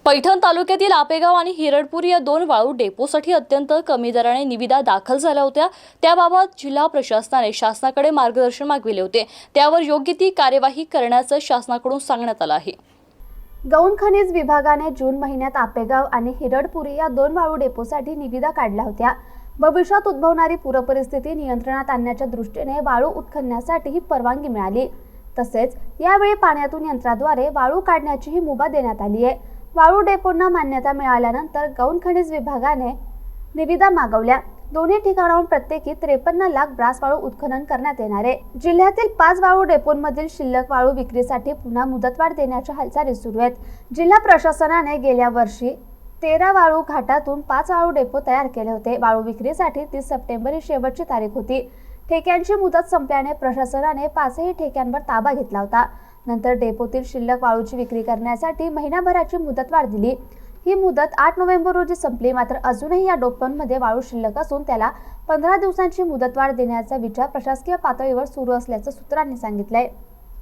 पैठण तालुक्यातील आपेगाव आणि हिरडपूर या दोन वाळू डेपोसाठी अत्यंत कमी दराने निविदा दाखल झाल्या होत्या। त्याबाबत जिल्हा प्रशासनाने शासनाकडे मार्गदर्शन मागविले होते। त्यावर योग्य ती कार्यवाही करण्याचं शासनाकडून सांगण्यात आलं आहे। गौण खनिज विभागाने जून महिन्यात आपेगाव आणि हिरडपुरी या दोन वाळू डेपोसाठी निविदा काढल्या होत्या। भविष्यात उद्भवणारी पूरपरिस्थिती नियंत्रणात आणण्याच्या दृष्टीने वाळू उत्खननासाठी ही परवानगी मिळाली। तसेच यावेळी पाण्यातून यंत्राद्वारे वाळू काढण्याचीही मुभा देण्यात आली आहे। वाळू डेपोंना मान्यता मिळाल्यानंतर गौण खनिज विभागाने निविदा मागवल्या। दोन्ही ठिकाणाहून प्रत्येकी 53 लाख ब्रास वाळू उत्खनन करण्यात येणार आहे। जिल्ह्यातील 5 वाळू डेपोंमधील शिल्लक वाळू विक्रीसाठी पुन्हा मुदतवाढ देण्याच्या हालचाली सुरू आहेत। जिल्हा प्रशासनाने गेल्या वर्षी 13 वाळू घाटातून 5 वाळू डेपो तयार केले होते। वाळू विक्रीसाठी 30 सप्टेंबर ही शेवटची तारीख होती। ठेक्यांची मुदत संपल्याने प्रशासनाने 5ही ठेक्यांवर ताबा घेतला होता। नंतर डेपोतील शिल्लक वाळूची विक्री करण्यासाठी महिनाभराची मुदतवाढ दिली। ही मुदत 8 नोव्हेंबर रोजी संपली। मात्र अजूनही या डेपोंमध्ये वाळू शिल्लक असून त्याला 15 दिवसांची मुदतवाढ देण्याचा विचार प्रशासकीय पातळीवर सुरू असल्याचं सूत्रांनी सांगितलंय।